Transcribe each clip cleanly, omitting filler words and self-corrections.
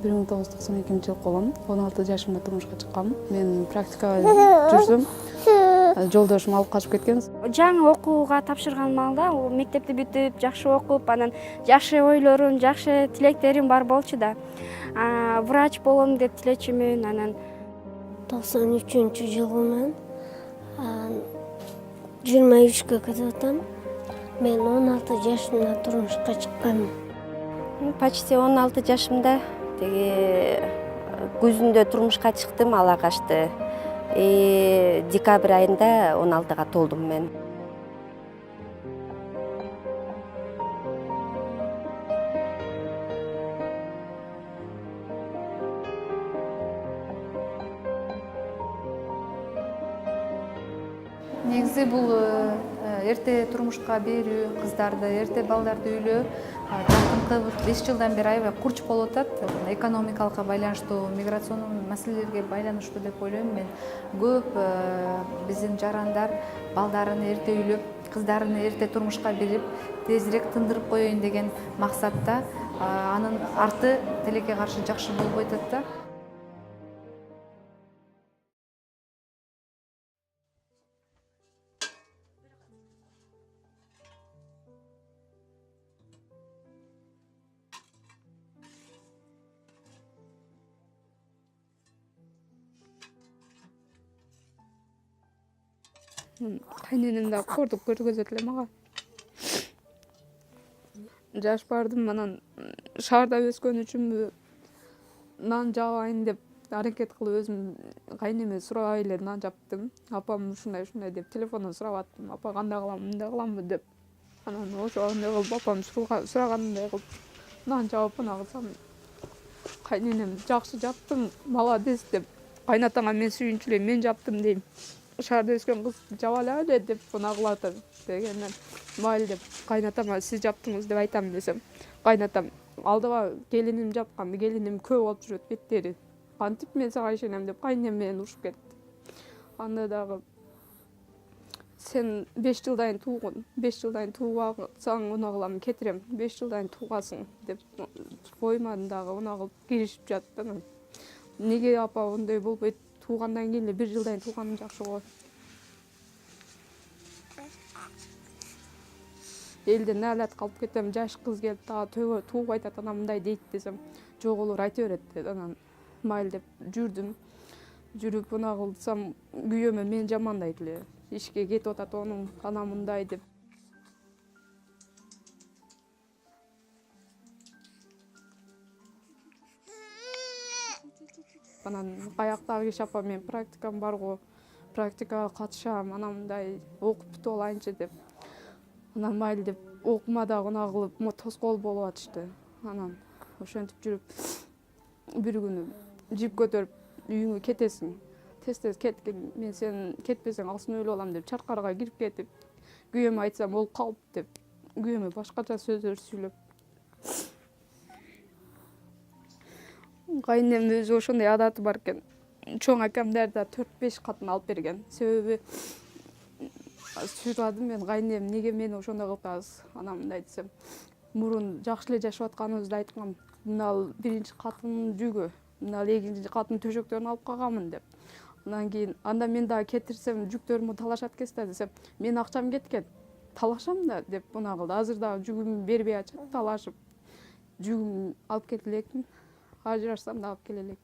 1992 жылы болом. 16 жашымда турмушка чыккам. Мен практикага жүрсөм, жолдошум алып качып кеткен. Жаңы окууга тапшырган маалда мектепти бүтүп, жакшы окуп, анан жакшы ойлорум, жакшы тилектерим бар болчу да. Врач болом деп тилечүмүн. Анан 93-жылы мен 23-кө кетип атам. Мен 16 жашымда турмушка чыккам. Почти 16 жашымда күзүндө турмушка чыктым, ала качты. Декабрь айында 16-га толдум мен. Негизи бул эрте турмушка берүү, кыздарды, эрте балдарды үйлөө жакынкы 5 жылдан бери аябай курч болуп атат. Экономикалыкка байланыштуу, миграциондук маселелерге байланыштуу деп ойлойм мен. Көп биздин жарандар балдарын эрте үйлөп, кыздарын эрте турмушка берип, тезирээк тындырып коеюн деген максатта, анын арты тилекке каршы жакшы болбой атат да. Кайненем да кордук көргөзөт эле мага. Жаш бардым, анан шаарда өскөн үчүнбү, нан жабайын деп аракет кылып өзүм кайнеме сурабай эле нан жаптым. Апам ушундай деп телефондон сурап аттым. Апа кандай кылам, мындай кыламбы деп. Анан ошондой кылып апам сурагандай кылып нан жабып ана кылсам, кайненем жакшы жаптым, молодец деп. Кайнатаңа мен сүйүнчүлөйм, мен жаптым дейм. Шаарда өскөн кыз жаба алабы эле деп ана кылат дегенден, майыл деп кайнатама сиз жаптыңыз деп айтам десем, кайнатам алдыба келиним жапкан, келиним көп болуп жүрөт беттери. Кантип мен сага ишенем деп кайненем менен урушуп кетти. Анда дагы сен 5 жылдан туугун, 5 жылдан туубасаң уна кылам, кетирем, 5 жылдан туугасың деп коймадым дагы, уна кылып киришип жатты. Неге апа ондай болбойт? Туугандан кийин эле 1 жылдан тууганым жакшы го. Элден наалат калып кетем, жаш кыз келип дагы тууп айтат, ана мындай дейт десем, жок олор айта берет деп, анан майыл деп жүрдүм. Жүрүп уна кылсам, күйөөмө мени жамандайт эле. Ишке кетип атат онун, ана мындай деп. Анан каяктагы иш апа мен практикам бар го, практикага катышам, ана мындай окуп бүтүп алайынчы деп. Анан майыл деп окума дагы уна кылып тоскоол болуп атышты. Анан ошентип жүрүп бир күнү жип көтөрүп үйүңө кетесиң. Тез кеткин, мен сен кетпесең алсын өлүп алам деп чаркарга кирип кетип, күйөөмө айтсам ол калп деп, күйөөмө башкача сөздөр сүйлөп. Кайненем өзү ошондой адаты бар экен. Чоң акамдар да 4-5 катын алып берген. Себеби сурадым мен, кайненем неге мени ошондой кылып атасыз? Ана мындай десем, мурун жакшы эле жашап атканыбызды айткам. Мына биринчи катын жүгө, мына экинчи катын төшөктөрүн алып калганмын деп. Андан кийин анда мен дагы кетирсем жүктөрүмдү талашат экенсиз да десем, мен акчам кеткен. Талашам да деп уна кылды. Азыр дагы жүгүм бербей атышат, талашып. Жүгүм алып кете элекмин. Ажырашсам да алып келе элек.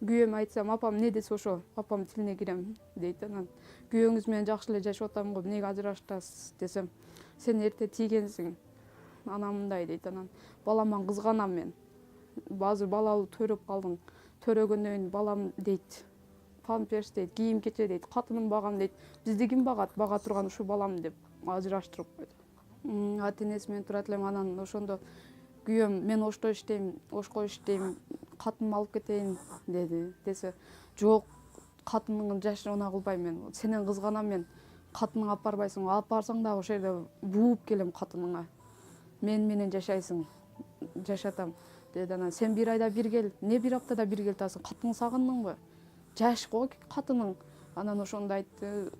Күйөөмө айтсам, апам не десе ошо, апам тилине кирем дейт. Анан күйөөңүз менен жакшы эле жашап атам го, эмнеге ажырашасыз десем, сен эрте тийгенсиң. Ана мындай дейт. Анан баламан кызганам мен. Азыр балалуу төрөп калдың. Төрөгөндөн кийин балам дейт, памперс дейт, кийим кече дейт, катыным багам дейт. Бизди ким багат? Бага турган ушу балам деп ажыраштырып койду. Ата энеси менен турат элем, анан ошондо күйөөм мен ошто иштейм, ошко иштейм, катынымды алып кетейин десе, жок, катыныңдын жашын уна кылбайм мен. Сенен кызганам мен. Катыныңа алып барбайсың, алып барсаң дагы ошол жерде бууп келем катыныңа. Мен менен жашайсың, жашатам деди. Анан сен 1 айда бир кел, не 1 аптада бир келип атасың? Катының сагындыңбы? Жаш го катының. Анан ошондо айтты,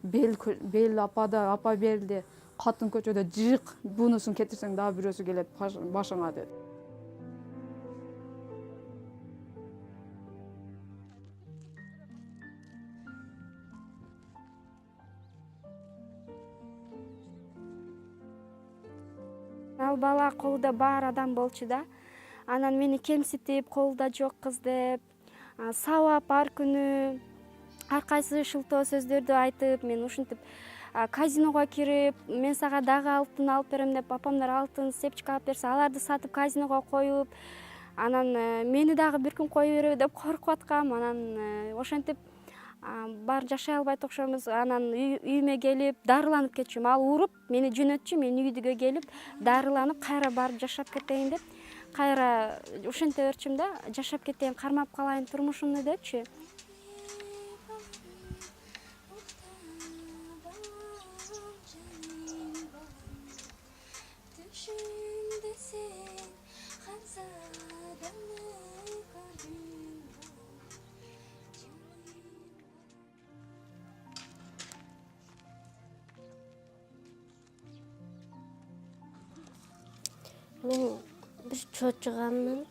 бел апада, апа белде, катын көчөдө жык, бунусун кетирсең дагы бирөөсү келет башыңа деди. ал бала колунда бар адам болчу да. Анан мени кемситип, колунда жок кыз деп, сабап ар күнү ар кайсы шылтоо сөздөрдү айтып, мен ушинтип казиного кирип, мен сага дагы алтын алып берем деп, апамдар алтын сепчика алып берсе, аларды сатып казиного коюп, анан мени дагы бир күн кое береби деп коркуп аткам. Анан ошентип баары жашай албайт окшойбуз. Анан үйүмө келип дарыланып кетчүмүн. Ал уруп мени жөнөтчү, мен үйгө келип дарыланып кайра барып жашап кетейин деп, кайра ушенте берчүмүн да, жашап кетейин, кармап калайын турмушумду депчи. Мен bir çocuğamın.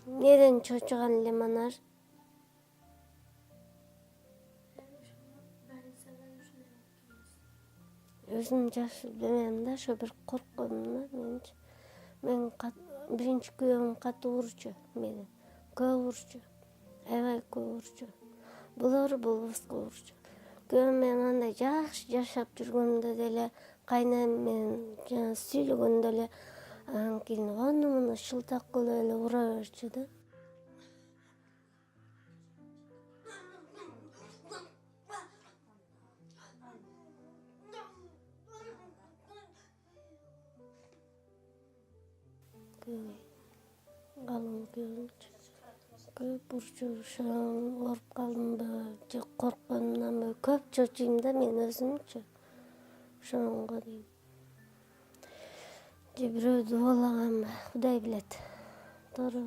Neden çocuğun limanar? Özüm жакшы bilmem da, şu bir korkkunumdan men birinci köyüm katı vurçu meni. Köy vurçu. Aябай көп vurçu. Bulor bulubuzga vurçu. Köyüm men anda жакшы жашап жүргөндө деле кайнам мен жана сүйлөгөндө эле кийин аны муну шылтак кылып эле ура берчү да. Kalın görünce. Köp burcu uşağım, orup kaldım da, korkkanımdan böyle köp çocuğum da men özümçü. Uşağımga deyim. Birөө dualagan, Huday bilet. Doğru.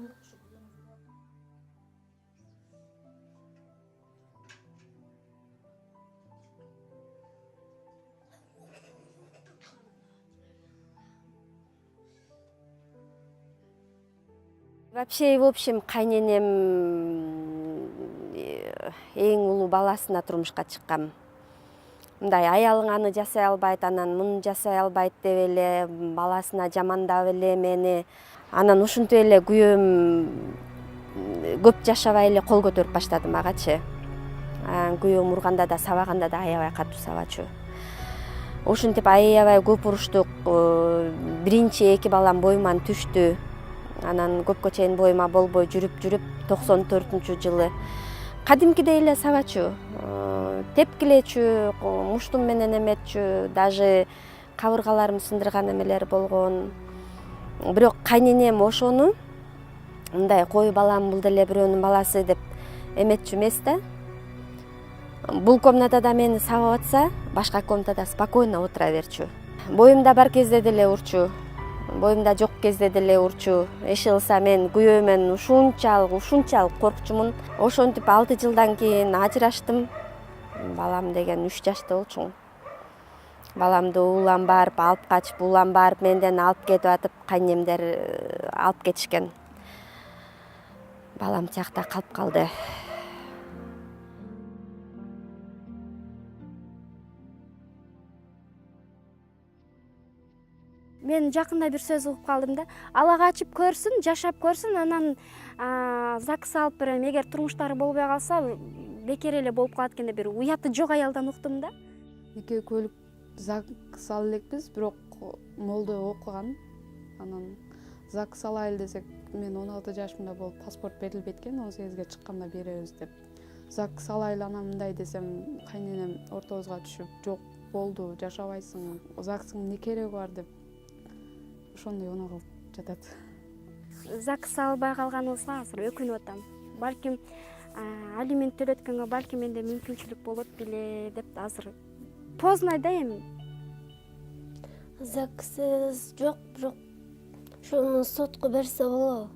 Вообще, в общем, кайненем эң улуу баласына турмушка чыккам. Мындай аялың аны жасай албайт, анан муну жасай албайт деп эле баласына жамандап эле мени. Анан ушинтип эле күйөөм көп жашабай эле кол көтөрүп баштады магачы. Күйөөм урганда да сабаганда да аябай катуу сабачу. Ушинтип аябай көп уруштук. Биринчи эки балам боюман түштү. Анан көпкө чейин боюма болбой жүрүп 94-жылы кадимкидей эле сабачу. Тепкилечү, муштум менен эметчү, даже кабыргаларымды сындырган эмелер болгон. Бирок кайненем ошону мындай кой балам, бул деле бирөөнүн баласы деп эметчү эмес да. Бул комнатада мени сабап атса, башка комнатада спокойно отура берчү. Боюмда бар кезде деле урчу. Боюмда жок кезде деле урчу. Эч кылса мен күйөөмөн ушунчалык коркчумун. Ошентип 6 жылдан кийин ажыраштым. Балам деген 3 жашта болчу. Баламды уулам барып алып качып, уулам барып менден алып кетип атып, кайнемдер алып кетишкен. Балам тиякта калып калды. Мен жакында бир сөз угуп калдым да. Ала качып көрсүн, жашап көрсүн, анан ЗАГС алып берем. Эгер турмуштары болбой калса, бекер эле болуп калат экен деп бир уяты жок аялдан уктум да. Эки көлүк ЗАГС ала элекпиз, бирок молдо окуган. Анан ЗАГС алайлы десек, мен 16 жашымда болуп паспорт берилбейт экен, 18-ге чыкканда беребиз деп. ЗАГС алайлы, анан мындай десем, кайненем ортобузга түшүп, жок болду, жашабайсың, ЗАГСтын эмне кереги бар деп ошондой оно кылып жатат. ЗАГС албай калганыбызга азыр өкүнүп атам. Балким алимент төлөткөнгө балким менде мүмкүнчүлүк болот беле деп азыр поздно да эми. ЗАГС жок, бирок ошону сотко берсе болобу?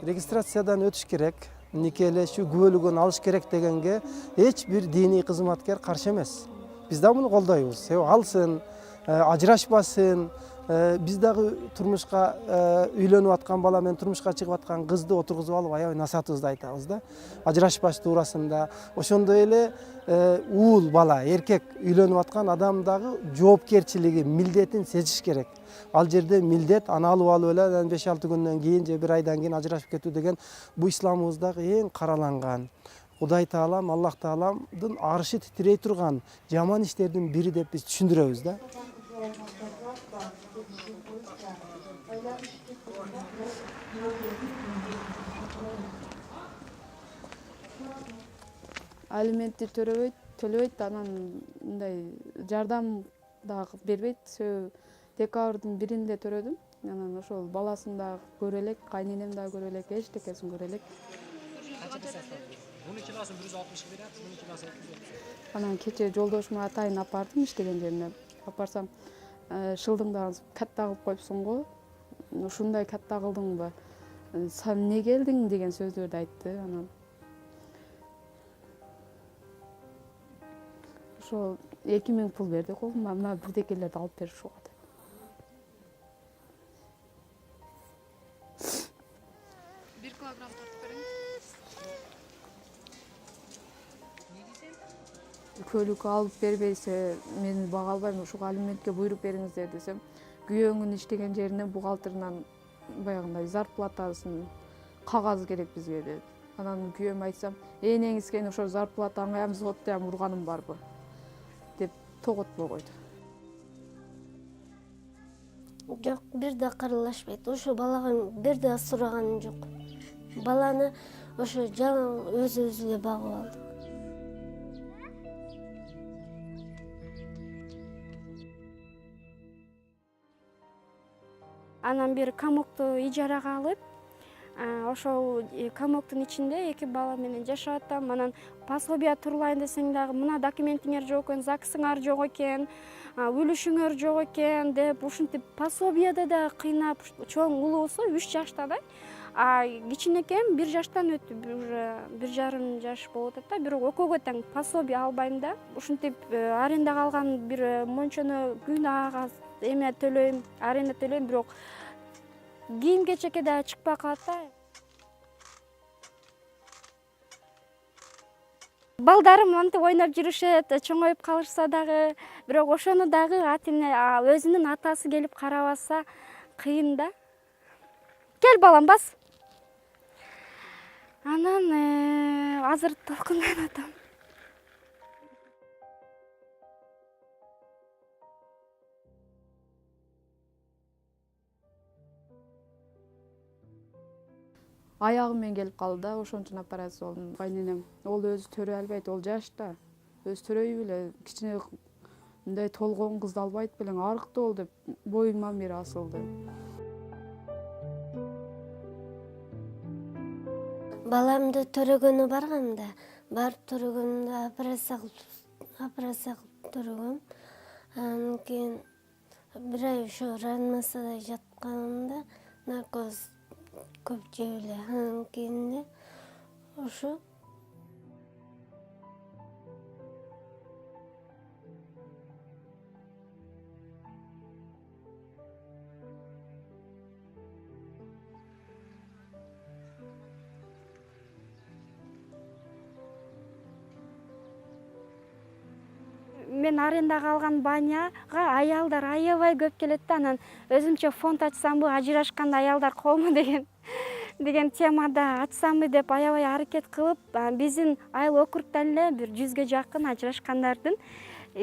регистрациядан өтүш керек, никелешүү күбөлүгүн алыш керек дегенге эч бир диний кызматкер каршы эмес. Биз да муну колдойбуз. Себеби алсын, ажырашпасын, биз дагы турмушка үйлөнүп аткан бала менен турмушка чыгып аткан кызды отургузуп алып аябай насаатыбызды айтабыз да. Ажырашпаш туурасында. Ошондой эле уул бала, эркек үйлөнүп аткан адам дагы жоопкерчилиги, милдетин сезиш керек. Ал жерде милдет аны алып эле анан 5-6 күндөн кийин же 1 айдан кийин ажырашып кетүү деген бул исламыбыздагы эң караланган. Кудай Таалам, Аллах Тааламдын аршы титирей турган жаман иштердин бири деп биз түшүндүрөбүз да. Алиментти төлөбөйт, анан мындай жардам дагы бербейт. Декабрдын 1-inde төрөдүм. Анан ошол баласын дагы көрө элек, кайненем дагы көрө элек, эчтекесин көрө элек. Bunun kilosu 160 берет, bunun kilosu 230. Анан кечээ жолдошума атайын апардым иштеген жерине. Апарсам, шылдыңды катта кылып коюпсуң го. Ушундай катта кылдыңбы? Сен эмне келдиң деген сөздөрдү айтты. Анан ошол 2000 пул берди колума, мына бирдекелерди алып беришип атат. Көлүк алып бербейсе, мен бага албайм, ушуга алиментке буйруп бериңиздер десем, күйөөңүн иштеген жеринен бухгалтеринан баягындай зарплатасын кагаз керек бизге деди. Анан күйөөмө айтсам, энеңиз кийин ошо зарплатаңы ям взводдо урганым барбы деп тоготпой койду. Жок, бир да каралашпайт. Ошо балага бир да сураганым жок. Баланы ошо жаңы өзүбүз эле багып алдык. Анан бир комокту ижарага алып, ошол комоктун ичинде 2 бала менен жашап атам. Анан пособия турлайын десең дагы мына документиңер жок экен, ЗАГСыңар жок экен, үлүшүңөр жок экен деп ушинтип пособияда да кыйнап, чоң улуу болсо 3 жашта да. Кичинекем 1 жаштан өттү, уже 1,5 жаш болуп атат да, бирок экөөгө тең пособия албайм да. Ушинтип арендага алган бир мончону күнага эме төлөйм, аренда төлөйм, бирок кийим-кечекке да чыкпай калат да. Балдарым монтип ойноп жүрүшөт, чоңоюп калышса дагы, бирок ошону дагы ата-эне өзүнүн атасы келип карабаса кыйын да. Кел балам, бас. Анан азыр толкунданып атам. Аягым менен келип калды да, ошон үчүн операция болдум. Кайненем, ол өзү төрөй албайт, ол жашта. Өзү төрөй беле, кичине мындай толгон кызды албайт белең, арыктуу бол деп боюман бери асылды. Баламды төрөгөнү барганда, барып төрөгөндө операция кылып төрөгөм. Анан кийин 1 ай ошо реанимацияда жатканымда наркоз көп жеп эле. Анан кийин ошо Мен арендага алган баняга аялдар аябай көп келет да, анан өзүмчө фонд ачсамбы, ажырашканда аялдар колмо деген темада ачсамбы деп аябай аракет кылып, биздин айыл округдан эле бир 100ге жакын ажырашкандардын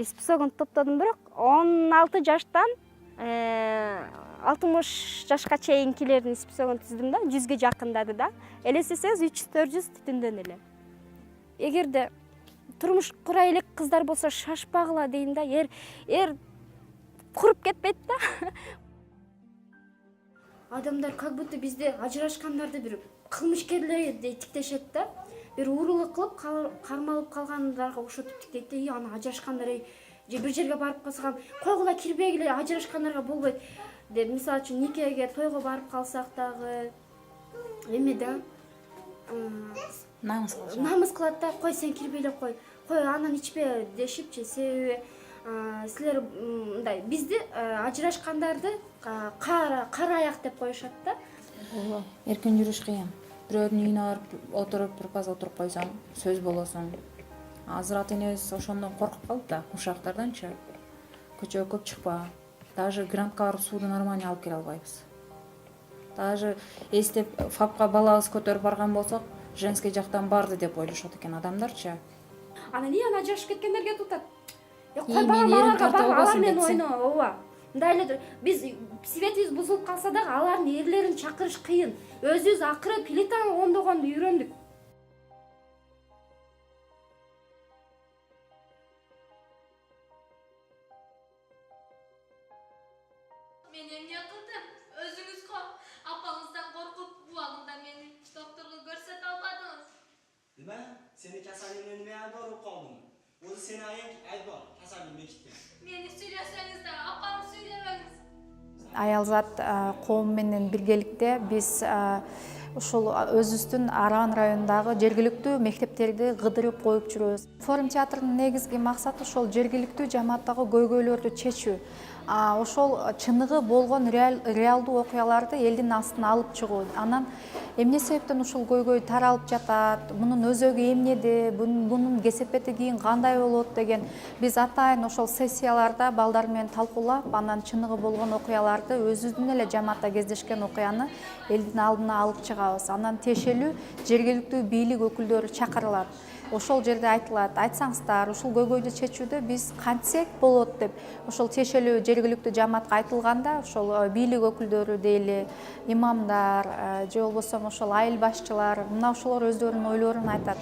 списогун топтодум, бирок 16 жаштан 60 жашка чейинкилердин списогун түздүм да, 100ге жакындады да. Элестесеңиз 300-400 түтүндөн эле. Эгерде турмуш кура элек кыздар болсо шашпагыла дейм да, эр куруп кетпейт да. Адамдар как будто бизде ажырашкандарды бир кылмышкерлер тиктешет да. Бир уурулук кылып кармалып калгандарга окшотуп тиктейт да. Аны ажырашкандар же бир жерге барып калсак, койгула кирбегиле, ажырашкандарга болбойт деп. Мисалы үчүн никеге, тойго барып калсак дагы эмеде намыс кылышат. намыс кылат да, кой сен кирбей эле кой анан ичпе дешипчи. Себеби силер мындай бизди ажырашкандарды кара аяк деп коюшат да. Эркин жүрүш кыйын. Бирөөнүн үйүнө барып отуруп, бир паз отуруп койсоң, сөз болосуң. Азыр ата энебиз ошондон коркуп калды да, ушактарданчы. Көчөгө көп чыкпа. Даже грантка барып сууду нормально алып келе албайбыз. Даже эстеп ФАПка балабыз көтөрүп барган болсок, женский жактан барды деп ойлошот экен адамдарчы. Анан ана ажырашып кеткендерге тутат. Кой Мен балам эрим аларга тарта бар, алар албасын менен депсиң. ойно, ооба. Мындай эле биз светибиз бузулуп калса дагы алардын эрлерин чакырыш кыйын. Өзүбүз акыры плитаны оңдогонду үйрөндүк. Мен эмне кылдым? Өзүңүз го апаңыздан коркуп, убагында мени докторго көрсөтө албадыңыз. Nima? Seni kasalingni nimaga ko'rib qolding? O'zi seni aytbor, kasaling bekitgan. Мени сүйлөсөңүз да, апаңыз сүйлөбөңүз. Аялзат коом менен биргеликте биз ушул өзүбүздүн Аран районундагы жергиликтүү мектептерди кыдырып коюп жүрөбүз. Форум театрынын негизги максаты ошол жергиликтүү жамааттагы көйгөйлөрдү чечүү. Ошол чыныгы болгон реалдуу окуяларды элдин астына алып чыгуу. Анан эмне себептен ушул көйгөй таралып жатат, мунун өзөгү эмнеде, мунун кесепети кийин кандай болот деген биз атайын ошол сессияларда балдар менен талкуулап, анан чыныгы болгон окуяларды, өзүбүздүн эле жамаатта кездешкен окуяны элдин алдына алып чыгабыз. Анан тиешелүү жергиликтүү бийлик өкүлдөрү чакырылат. Ошол жерде айтылат, айтсаңыздар, ушул көйгөйдү чечүүдө биз кантсек болот деп, ошол тиешелүү жергиликтүү жамаатка айтылганда, ошол бийлик өкүлдөрү дейли, имамдар, же болбосо ошол айыл башчылар, мына ошолор өздөрүнүн ойлорун айтат.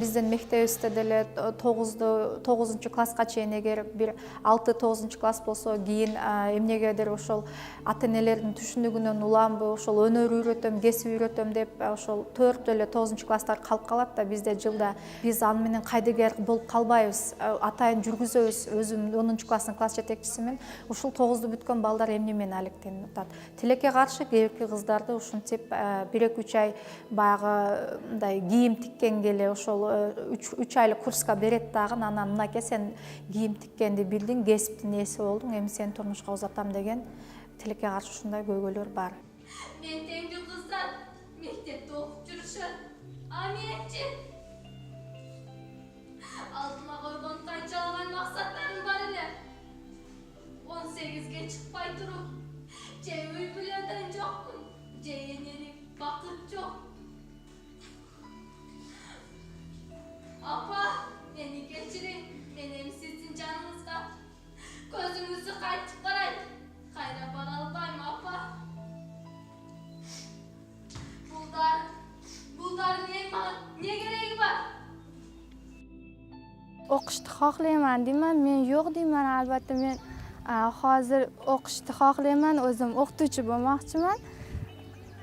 Биздин мектебибизде деле 9 класска чейин эгер бир 6-9 класс болсо, кийин эмнегедир ошол ата энелердин түшүнүгүнөн уламбы, ошол өнөр үйрөтөм, кесип үйрөтөм деп ошол 4 эле 9 класстар калып калат да бизде жылда. Биз аны менен кайдыгер болуп калбайбыз. Атайын жүргүзөбүз. Өзүм 10 класстын класс жетекчисимин. Ушул 9-ду бүткөн балдар эмне менен алектенип атат. Тилекке каршы кээбирки кыздарды ушинтип 1-3 ай баягы мындай кийим тиккенге эле ошол 3 айлык курска берет дагы, анан мынакей сен кийим тиккенди билдиң, кесиптин ээси болдуң, эми сени турмушка узатам деген тилекке каршы ушундай көйгөйлөр бар. Мен теңдүү кыздар мектепте окуп жүрүшөт. А менчи? Алдыма койгон канчалаган максаттарым бар эле. 18ге чыкпай туруп, же үй бүлөдөн жокмун, же энелик бакыт жок. Апа, мени кечирин, мен эми сиздин жаныңызга көзүңүздү кайтып карайт. Кайра бара албайм, апа. Булдардын эмне кереги бар? Окушты xohlayman deyman, men yo'q deyman. Albatta men hozir o'qishni xohlayman, o'zim o'qituvchi bo'lmoqchiman.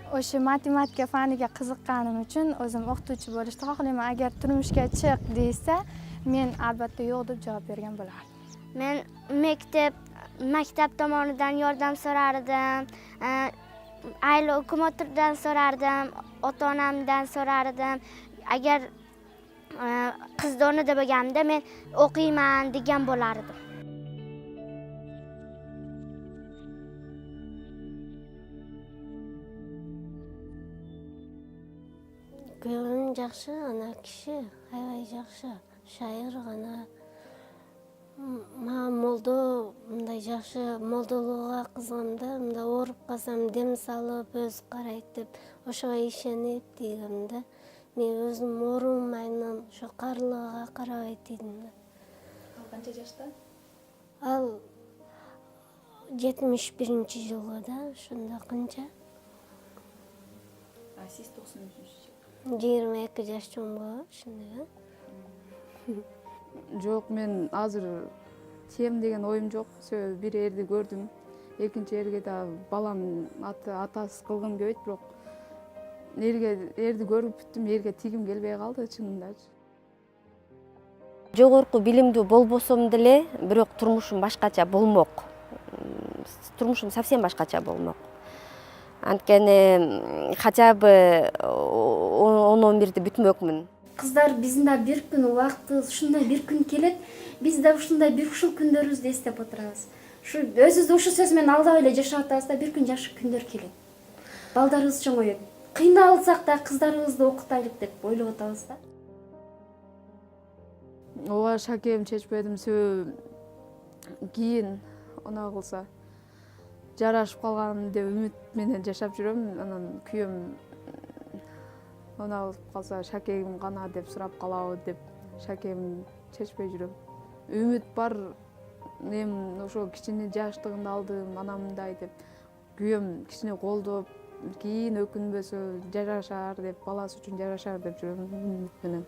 O'sha matematika faniga qiziqqanim uchun o'zim o'qituvchi bo'lishni xohlayman. Agar turmushga chiq desa, men albatta yo'q deb javob bergan bo'lardim. Men maktab tomonidan yordam so'rardim, aile hukumatidan so'rardim, ota-onamdan so'rardim. Agar qizdonida bo'lganimda men o'qiyman degan bo'lardim. Kuyovim жақсы, ана киши аябай жақсы, шайыр гана. Мага молдо мындай жакшы молдолууга кызганда, мындай ооруп калсам дем салып, өз карайт деп, ошого ишенип дейгем да. Мен өзүм оорумаймын, ошо карлыгыга карабайт дедим да. Ал канча жашта? Ал 71-жылы да, ошондо канча? Сиз 93-жыл. 22 жаш чоң болот, ошондой. Жок, мен азыр тием деген оюм жок. Себеби бир эрди көрдүм. Экинчи эрге да баламдын атасы кылгым келбейт, бирок эрди көрүп бүттүм, эрге тигим келбей калды чынындачы. жогорку билимдүү болбосом деле бирок турмушум башкача болмок. Турмушум совсем башкача болмок. Анткени хотя бы 10-11 бүтмөкмүн. Кыздар биздин да бир күн убакыты ушундай бир күн келет, биз да ушундай бир ушул күндөрүбүздү эстеп отурабыз. Ушу өзүбүздү ушул сөз менен алдап эле жашап атабыз да, бир күн жакшы күндөр келет. Балдарыбыз чоңойот. Кыйналсак да кыздарыбызды окутайлык деп ойлоп атабыз да. Ооба шакем чечпедим себеби кийин уна кылса жарашып калган деп үмүт менен жашап жүрөм. Анан күйөөм уна кылып калса шакегим гана деп сурап калабы деп шакем чечпей жүрөм. Үмүт бар. Мен ошо кичине жаштыгында алдым анамындай деп күйөөм кичине колдоп кийин өкүнбөсө жашар деп, баласы үчүн жашар деп жүрөм үмүт менен.